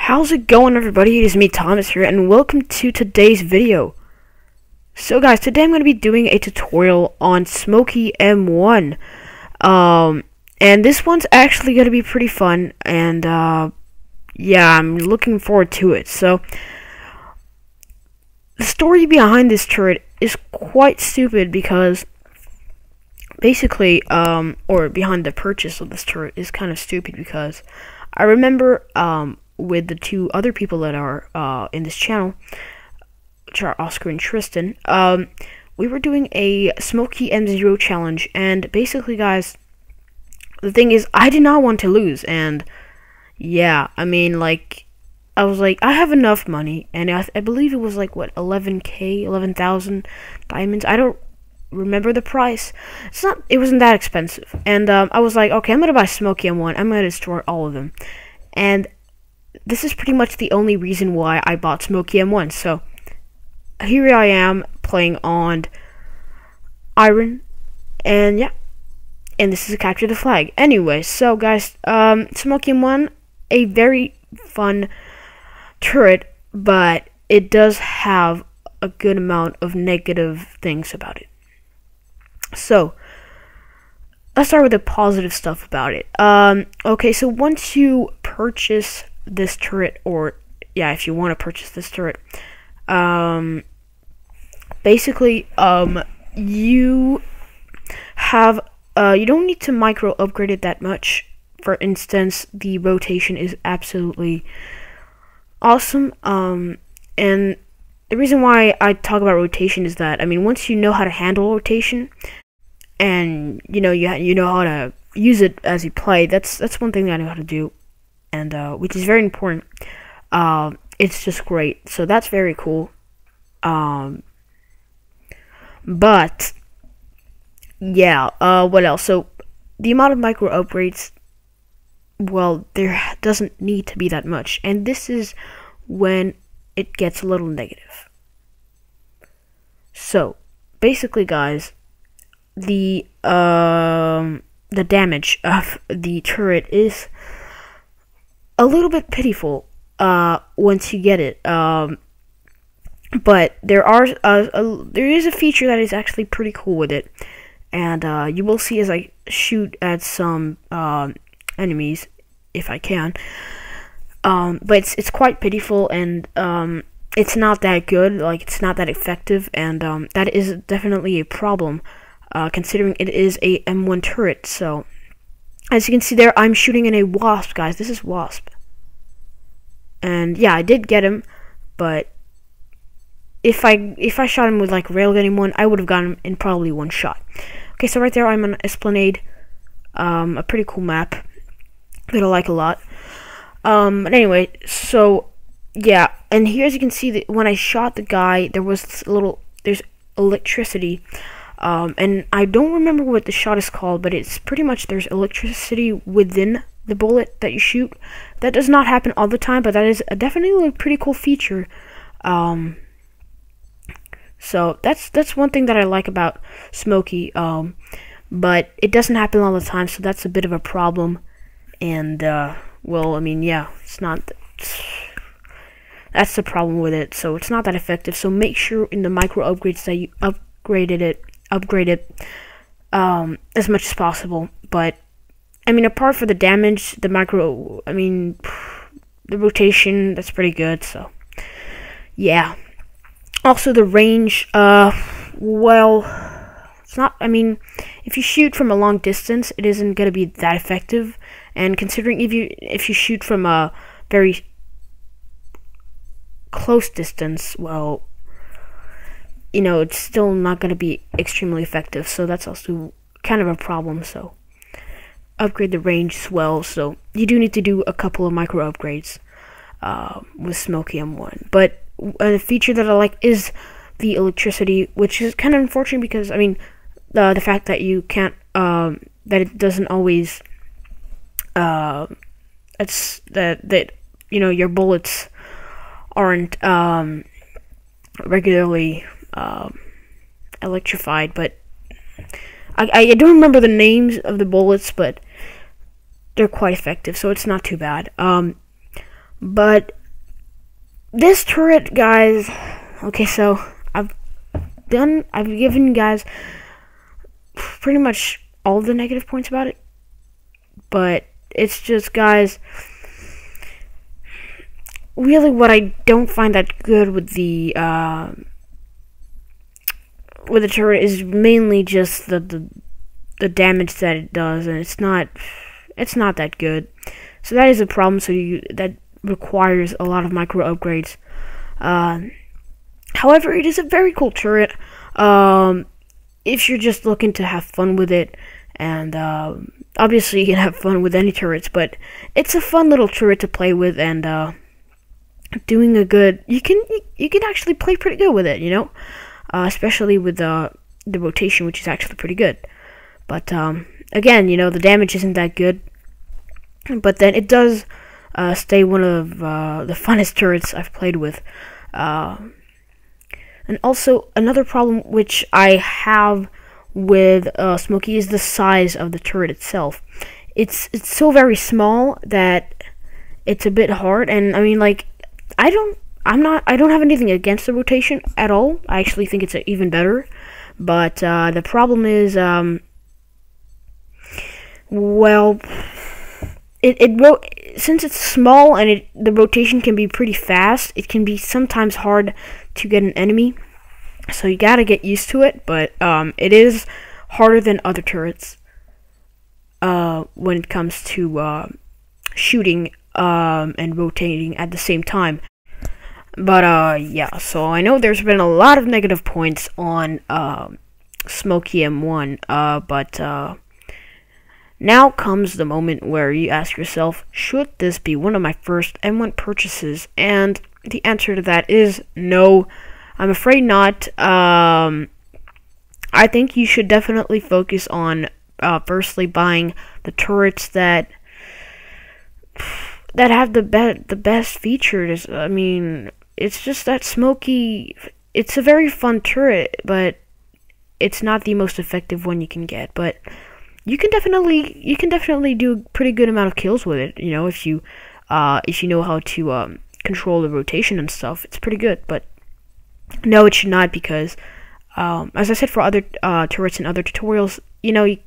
How's it going, everybody? It is me, Thomas here, and welcome to today's video. So guys, today I'm going to be doing a tutorial on Smoky M1. And this one's actually going to be pretty fun, and yeah, I'm looking forward to it. So, the story behind this turret is quite stupid because basically, or behind the purchase of this turret is kind of stupid because I remember, with the two other people that are in this channel, which are Oscar and Tristan, we were doing a Smoky M0 challenge, and basically, guys, the thing is, I did not want to lose, and yeah, I mean, like, I was like, I have enough money, and I believe it was like, what, 11,000 diamonds? I don't remember the price. It wasn't that expensive, and I was like, okay, I'm gonna buy Smoky M1, I'm gonna destroy all of them, and this is pretty much the only reason why I bought Smoky M1. So here I am playing on Iron, and yeah, and this is a capture the flag. Anyway, so guys, Smoky M1, a very fun turret, but it does have a good amount of negative things about it. So let's start with the positive stuff about it. Okay, so once you purchase this turret, or yeah, if you want to purchase this turret, basically, you have, you don't need to micro upgrade it that much. For instance, the rotation is absolutely awesome, and the reason why I talk about rotation is that, I mean, once you know how to handle rotation, and you know how to use it as you play, that's one thing that I know how to do, and which is very important. It's just great, so that's very cool. But yeah, what else? So the amount of micro upgrades, well, there doesn't need to be that much, and this is when it gets a little negative. So basically, guys, the damage of the turret is a little bit pitiful once you get it. But there is a feature that is actually pretty cool with it, and you will see as I shoot at some enemies, if I can. But it's quite pitiful, and it's not that good. Like, it's not that effective, and that is definitely a problem, considering it is a M1 turret. So as you can see there, I'm shooting in a Wasp, guys. This is Wasp, and yeah, I did get him, but if I shot him with like Railgun M1, I would have gotten him in probably one shot. Okay, so right there, I'm on Esplanade, a pretty cool map that I like a lot. But anyway, so yeah, and here, as you can see, that when I shot the guy, there's electricity, and I don't remember what the shot is called, but it's pretty much, there's electricity within the bullet that you shoot. That does not happen all the time, but that is definitely a pretty cool feature. So that's one thing that I like about Smoky, but it doesn't happen all the time, so that's a bit of a problem. And well, I mean, yeah, that's the problem with it. So it's not that effective. So make sure in the micro upgrades that you upgrade it as much as possible. But I mean, apart from the damage, the micro, I mean, the rotation, that's pretty good. So yeah. Also, the range, well, it's not, I mean, if you shoot from a long distance, it isn't going to be that effective, and considering if you shoot from a very close distance, well, you know, it's still not going to be extremely effective, so that's also kind of a problem. So upgrade the range as well, so you do need to do a couple of micro upgrades with Smoky M1, but a feature that I like is the electricity, which is kind of unfortunate because, I mean, the fact that you can't, that it doesn't always, it's that you know, your bullets aren't regularly electrified. But I don't remember the names of the bullets, but they're quite effective, so it's not too bad. But this turret, guys, okay, so I've given you guys pretty much all the negative points about it, but it's just, guys, really what I don't find that good with the turret is mainly just the damage that it does, and it's not that good. So that is a problem. So that requires a lot of micro upgrades. However, it is a very cool turret. If you're just looking to have fun with it, and obviously you can have fun with any turrets, but it's a fun little turret to play with, and doing a good. You can actually play pretty good with it, you know, especially with the rotation, which is actually pretty good. But again, you know, the damage isn't that good, but then it does stay one of the funnest turrets I've played with. And also, another problem which I have with Smoky is the size of the turret itself. It's so very small that it's a bit hard. And I mean, like, I don't have anything against the rotation at all. I actually think it's even better. But the problem is, well, since it's small and the rotation can be pretty fast, it can be sometimes hard to get an enemy. So you gotta get used to it, but it is harder than other turrets when it comes to shooting and rotating at the same time. But yeah, so I know there's been a lot of negative points on Smoky M1, but now comes the moment where you ask yourself, should this be one of my first M1 purchases? And the answer to that is no. I'm afraid not. I think you should definitely focus on firstly buying the turrets that have the best features. I mean, it's just that Smoky, it's a very fun turret, but it's not the most effective one you can get. But you can definitely do a pretty good amount of kills with it. You know, if you know how to control the rotation and stuff, it's pretty good. But no, it should not, because as I said for other turrets and other tutorials, you know, you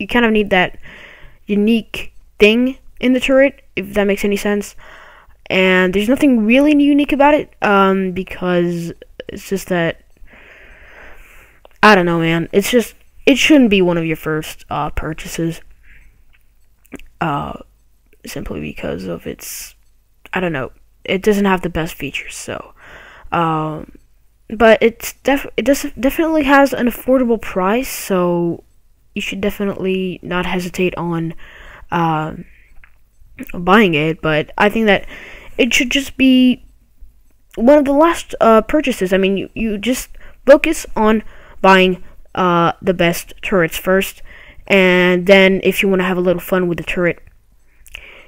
kind of need that unique thing in the turret, if that makes any sense. And there's nothing really unique about it, because it's just that, I don't know, man. It shouldn't be one of your first purchases, simply because of its, I don't know, it doesn't have the best features. So, but it definitely has an affordable price, so you should definitely not hesitate on buying it. But I think that it should just be one of the last purchases. I mean, you just focus on buying the best turrets first, and then if you want to have a little fun with the turret,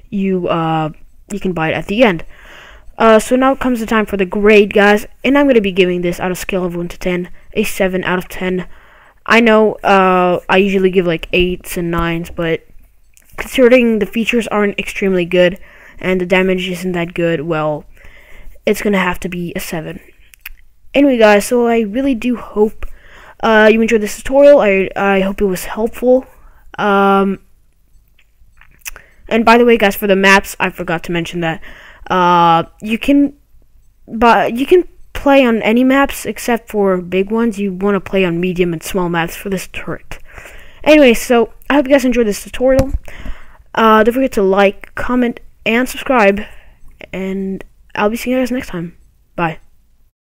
you can buy it at the end. So now comes the time for the grade, guys, and I'm going to be giving this, out of scale of 1 to 10, a 7 out of 10. I know I usually give like 8s and 9s, but considering the features aren't extremely good and the damage isn't that good, well, it's going to have to be a 7. Anyway, guys, so I really do hope you enjoyed this tutorial. I hope it was helpful. And by the way, guys, for the maps, I forgot to mention that you can play on any maps except for big ones. You want to play on medium and small maps for this turret. Anyway, so I hope you guys enjoyed this tutorial. Don't forget to like, comment, and subscribe, and I'll be seeing you guys next time. Bye.